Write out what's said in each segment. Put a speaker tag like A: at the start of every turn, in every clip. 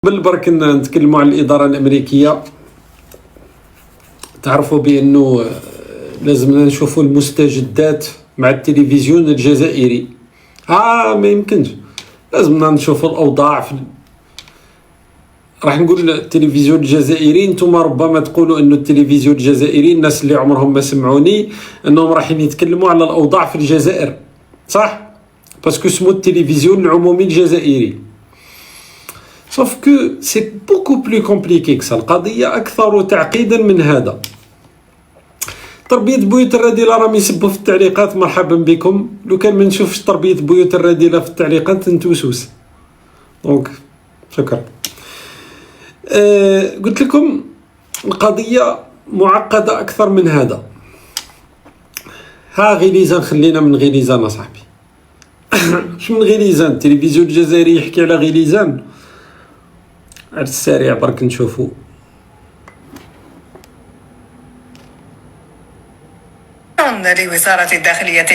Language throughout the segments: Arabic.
A: قبل برك نتكلموا على الإدارة الأمريكية. تعرفوا بأنه لازمنا نشوفوا المستجدات مع التلفزيون الجزائري. ما يمكنش، لازمنا نشوفوا الأوضاع راح نقول التلفزيون الجزائري. انتم ربما تقولوا انه التلفزيون الجزائري، الناس اللي عمرهم ما سمعوني، انهم رايحين يتكلموا على الأوضاع في الجزائر، صح؟ باسكو اسمه التلفزيون العمومي الجزائري. sauf que c'est beaucoup plus compliqué que ça. القضية أكثر تعقيدا من هذا. تربية بيوت الرذيلة راهم يسبوا في التعليقات، مرحبا بكم. لو كان ما نشوفش تربية بيوت الرذيلة في التعليقات نتوسوس. دونك شكرا. قلت لكم القضية معقدة أكثر من هذا. غليزان، خلينا من غليزان أصاحبي. مش من غليزان، التلفزيون الجزائري يحكي على غليزان. على السريع برك نشوفوا.
B: لوزارة الداخلية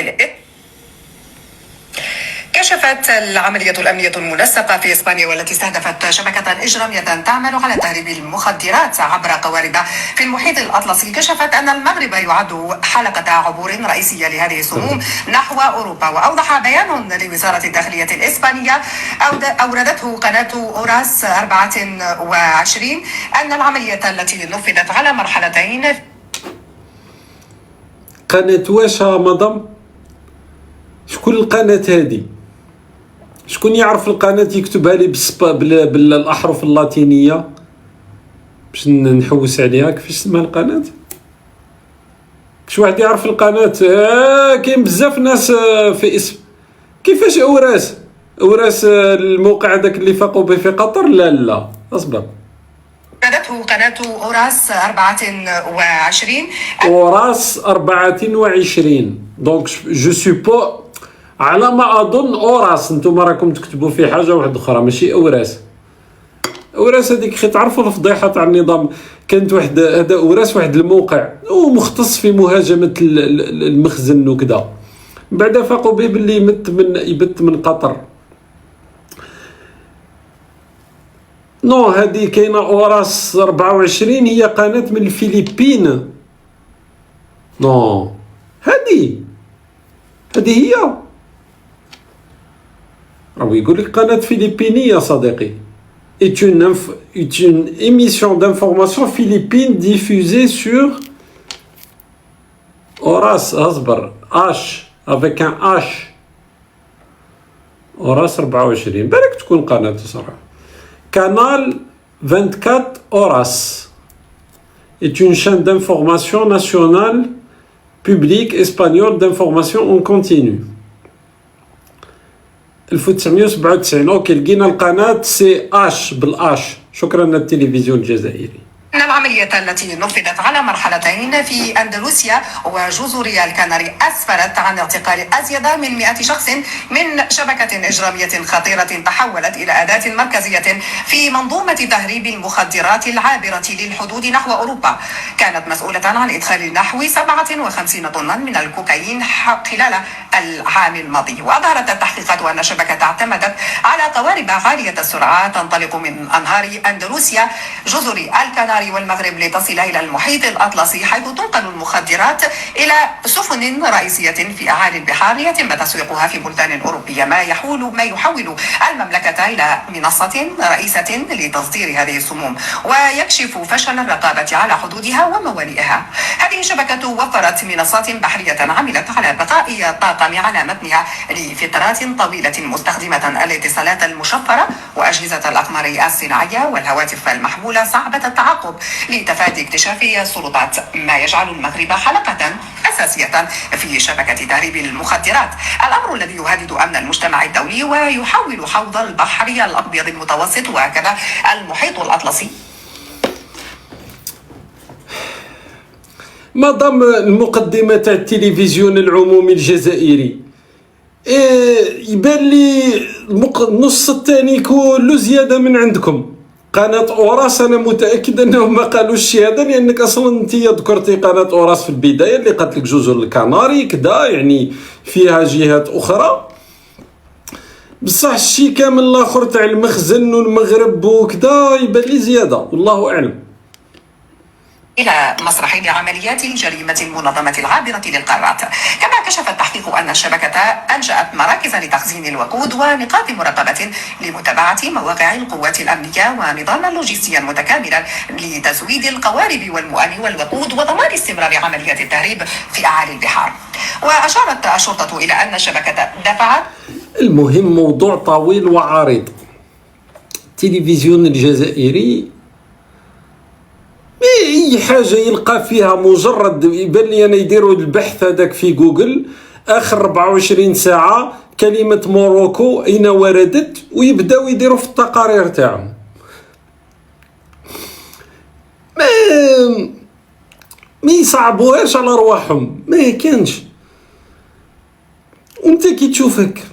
B: كشفت العملية الأمنية المنسقة في إسبانيا والتي استهدفت شبكة إجرامية تعمل على تهريب المخدرات عبر قوارب في المحيط الأطلسي، كشفت أن المغرب يعد حلقة عبور رئيسية لهذه السموم نحو أوروبا. وأوضح بيان لوزارة الداخلية الإسبانية أوردته قناة أوراس 24 أن العملية التي نفذت على مرحلتين.
A: قناة واش مدام؟ شكون القناة هذه؟ شكون يعرف القناة يكتبها لي بالأحرف اللاتينية باش نحوس عليها؟ كيفاش اسمها القناة؟ كش واحد يعرف القناة؟ كاين بزاف ناس في اسم. كيفاش أوراس الموقع هذاك اللي فاقوا به في قطر؟ لا اصبر.
B: أوردته قناة أوراس 24.
A: أوراس 24. دونك جو سوبو، على ما أظن أوراس. انتم راكم تكتبوا في حاجة واحدة أخرى ماشي أوراس. أوراس هذيك خي تعرفوا الفضيحة تاع النظام. كانت واحد هذا أوراس واحد الموقع ومختص في مهاجمة المخزن وكذا، بعد فاقوا به باللي يبت من قطر. نو هذه كاينه أوراس 24 هي قناة من الفلبين. نو هذه هي راهو يقول لك قناة فلبينية صديقي. est une émission d'information philippine diffusée sur Oras. اصبر H avec un H. أوراس 24 بالك تكون قناة صراحة. Canal 24 Horas est une chaîne d'information nationale publique espagnole d'information en continu. 1997. اوكي لقينا القناة سي اش بالاش. شكرا للتلفزيون الجزائري.
B: أن العملية التي نفذت على مرحلتين في أندلسيا وجزر الكناري أسفرت عن اعتقال أزيد من 100 شخص من شبكة إجرامية خطيرة تحولت إلى أداة مركزية في منظومة تهريب المخدرات العابرة للحدود نحو أوروبا. كانت مسؤولة عن إدخال نحو 57 طنا من الكوكايين خلال العام الماضي. وأظهرت التحقيقات أن الشبكة اعتمدت على قوارب عالية السرعة تنطلق من أنهار أندلسيا جزر الكناري والمغرب لتصل إلى المحيط الأطلسي، حيث تنقل المخدرات إلى سفن رئيسية في أعالي البحار يتم تسويقها في بلدان أوروبية، ما يحول المملكة إلى منصة رئيسة لتصدير هذه السموم ويكشف فشل الرقابة على حدودها وموانئها. هذه الشبكة وفرت منصات بحرية عملت على بقاء الطاقم على متنها لفترات طويلة، مستخدمة الاتصالات المشفرة وأجهزة الأقمار الصناعية والهواتف المحمولة صعبة التعقب لتفادي اكتشاف السلطات، ما يجعل المغرب حلقة أساسية في شبكة تهريب المخدرات، الأمر الذي يهدد أمن المجتمع الدولي ويحول حوض البحر الأبيض المتوسط وهكذا المحيط الأطلسي.
A: مدام المقدمة تاع التلفزيون العمومي الجزائري يبان لي النص الثاني كله زيادة من عندكم. قناة أوراس أنا متأكد أنهم ما قالوش الشهادة، لأنك أصلا أنت ذكرتي قناة أوراس في البداية اللي قالت لك جزر الكناري كدا، يعني فيها جهات أخرى. بصح الشي كامل الاخر تاع المخزن والمغرب وكذا يبان لي زياده، والله اعلم.
B: إلى مسرح لعمليات الجريمة المنظمة العابرة للقارات. كما كشف التحقيق أن الشبكة أنشأت مراكز لتخزين الوقود ونقاط مراقبة لمتابعة مواقع القوات الأمنية ونظاما لوجستيا متكاملا لتزويد القوارب والمؤن والوقود وضمان استمرار عمليات التهريب في أعالي البحار. وأشارت الشرطة إلى أن الشبكة دفعت.
A: المهم موضوع طويل وعريض. التلفزيون الجزائري اي حاجه يلقى فيها مجرد يبان لي انا يديروا البحث هذاك في جوجل اخر 24 ساعه كلمه موروكو اين وردت ويبداو يديروا في التقارير تاعهم. ما يصعبوهاش على رواحهم، ما كانش. وانت كي تشوفك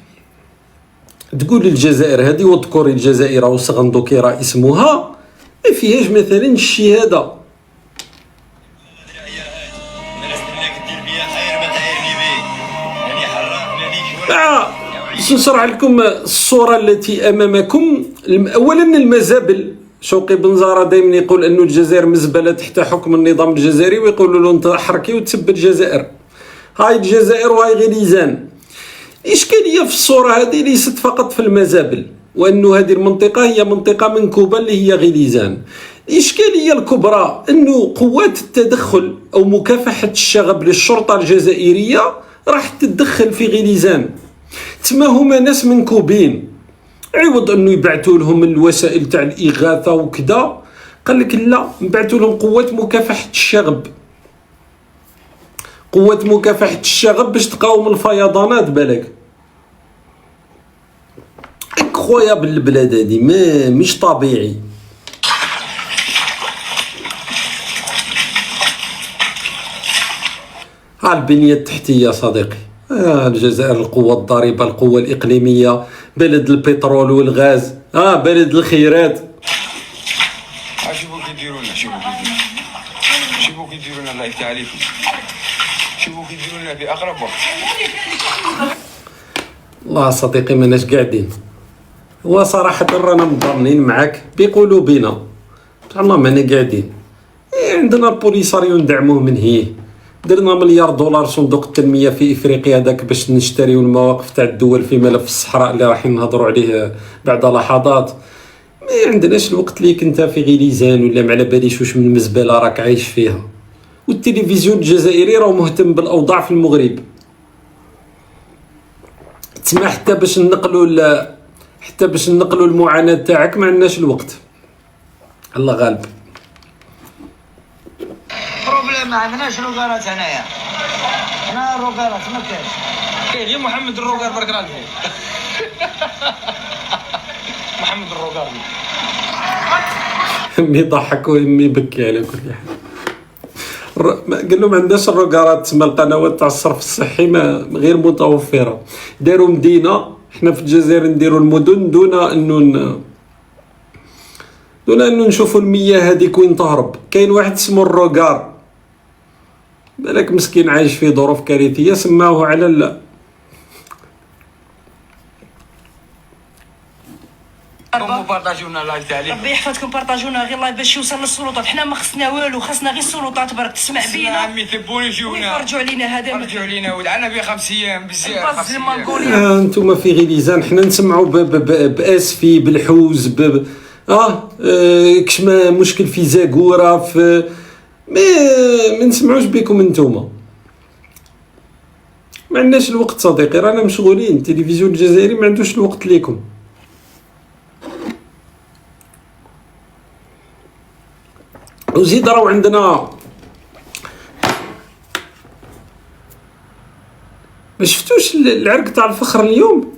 A: تقول الجزائر هذه وذكر الجزائر وصغندوكي راه اسمها ما فيهاش مثلا الشهاده. نشرح لكم الصورة التي أمامكم. أولا المزابل، شوقي بنزارة دائما يقول أن الجزائر مزبلة تحت حكم النظام الجزائري ويقولوا له أنت حركي وتسب الجزائر. هاي الجزائر وهاي غليزان. الإشكالية في الصورة هذه ليست فقط في المزابل، وأن هذه المنطقة هي منطقة منكوبة اللي هي غليزان. الإشكالية الكبرى أنه قوات التدخل أو مكافحة الشغب للشرطة الجزائرية راح تتدخل في غليزان. تما هما ناس منكوبين، عوض انه يبعثوا لهم الوسائل تاع الاغاثه وكذا قال لك لا نبعثوا لهم قوات مكافحه الشغب، قوات مكافحه الشغب باش تقاوم الفيضانات. بالك خويا بالبلاد هذه ما مش طبيعي. ها البنيه التحتيه صديقي، الجزائر القوة الضاربة، القوة الإقليمية، بلد البترول والغاز، بلد الخيرات.
C: شوفوا كيديروا لنا، شوفوا كيديروا لنا، الله يفتح عليكم، شوفوا كيديروا لنا في أقرب وقت.
A: الله صديقي ماناش قاعدين، هو صراحة رانا مضامنين معاك بقلوبنا، الله مانا قاعدين. عندنا البوليساريو ندعموه من هيه، درنا $1,000,000 صندوق التنمية في إفريقيا هذاك باش نشتريو المواقف تاع الدول في ملف الصحراء اللي راح نهضروا عليه بعد لحظات. ما عندناش الوقت ليك انت في غليزان ولا ما على باليش واش من مزبله راك عايش فيها. والتلفزيون الجزائري راه مهتم بالاوضاع في المغرب. تسمع حتى باش نقلوا المعاناة تاعك ما عندناش الوقت. الله غالب.
D: بروبليم ما عندناش روكارات هنايا. هنا الروكارات ما كاينش.
C: كاين غير محمد الروكار برك راه فيه. محمد الروكار.
A: مي يضحك ومي يبكي على كل حال. قال لهم ما عندناش الروكارات، تسمى القنوات تاع الصرف الصحي ما غير متوفره. داروا مدينه، حنا في الجزائر نديروا المدن دون انه نشوفوا المياه هذيك وين تهرب. كاين واحد اسمه الروكار، بالك مسكين عايش في ظروف كارثيه، سماوه على
C: بارطاجيونا لايف تاع عليكم.
E: ربي يحفظكم، بارطاجونا غير لايف باش يوصل للسلطات. حنا ما خصنا والو، خصنا غير السلطات برك تسمع بينا.
C: عمي ثبوني يجيونا،
E: يرجعوا علينا. هذا
C: رجعوا علينا ولعنا به 5 ايام بزاف.
A: انتم في غليزان حنا نسمعوا باسفي بالحوز كشما مشكل في زاكوره في ما نسمعوش بكم انتوما. ما عندناش الوقت صديقي، رانا مشغولين. التلفزيون الجزائري ما عندوش الوقت ليكم. وزيد راهو عندنا ما شفتوش العرق تاع الفخر اليوم؟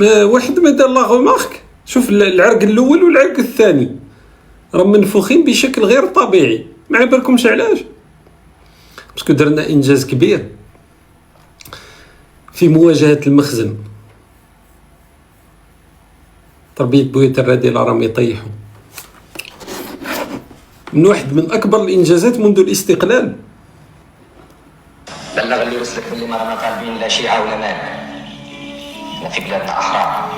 A: واحد ما دار لا غومارك. شوف العرق الاول والعرق الثاني راهم منفوخين بشكل غير طبيعي. ما على بالكمش علاش؟ باسكو درنا انجاز كبير في مواجهه المخزن. تربيه بيوت الرذيله راهم يطيحوا من واحد من اكبر الانجازات منذ الاستقلال.
F: بلغ اللي وصلك باللي ما رانا طالبين لا شيعه ولا مال، إن في بلادنا أحرار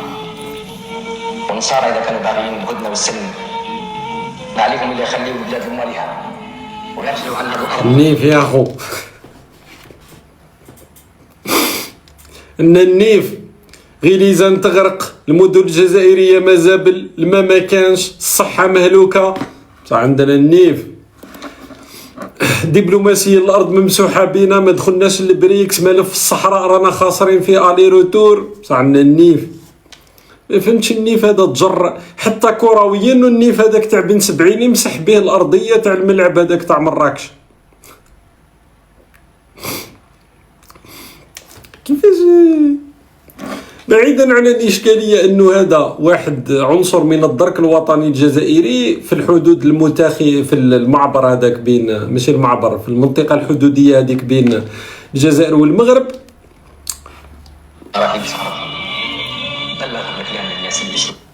F: ونصارى إذا كانوا باغيين الهدنة والسلم ما عليهم إلا يخليوا البلاد لمالها ويرجعوا عنها الأرض.
A: النيف يا أخو، إن النيف غليزان تغرق، المدن الجزائرية مازابل، الماء ما كانش، الصحة مهلوكة، بصح عندنا النيف. دبلوماسية الأرض ممسوحة بينا، ما دخلناش البريكس، ملف الصحراء رانا خاسرين فيه الي روتور، بصح عندنا النيف. ما فهمتش النيف هذا تجر حتى كرويا، النيف هذاك تاع بن 70 يمسح به الأرضية تاع الملعب هذاك تاع مراكش. كيفاش بعيدا عن الإشكالية أنه هذا واحد عنصر من الدرك الوطني الجزائري في الحدود المتاخي في المعبر هذاك بين، ماشي المعبر، في المنطقة الحدودية هذيك بين الجزائر والمغرب.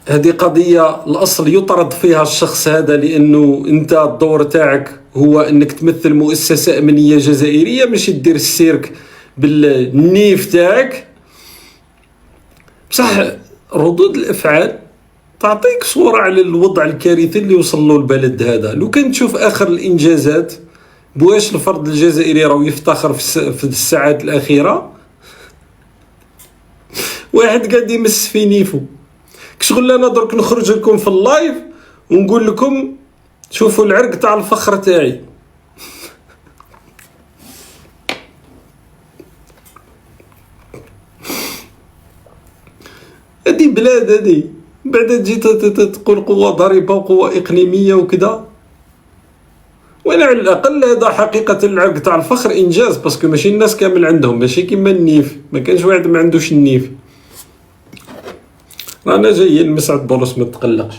A: هذه قضية الأصل يطرد فيها الشخص هذا، لأنه أنت الدور تاعك هو أنك تمثل مؤسسة أمنية جزائرية، ماشي دير السيرك بالنيف تاعك. بصح ردود الافعال تعطيك صوره على الوضع الكارثي اللي وصل له البلد هذا. لو كان تشوف اخر الانجازات بواش الفرد الجزائري راهو يفتخر في الساعات الاخيره، واحد قاعد يمس في نيفو. كشغل انا درك نخرج لكم في اللايف ونقول لكم شوفوا العرق تاع الفخر تاعي. هذه بلاد، هذه بعد تجي تقول قوة ضريبة وقوة إقليمية وكذا. وانا على الأقل هذا حقيقة العرق تاع الفخر إنجاز، باسكو ماشي الناس كامل عندهم، ماشي كيما النيف، ما كانش واحد ما عندوش النيف. رانا جايين مسعد بولس، ما تقلقش.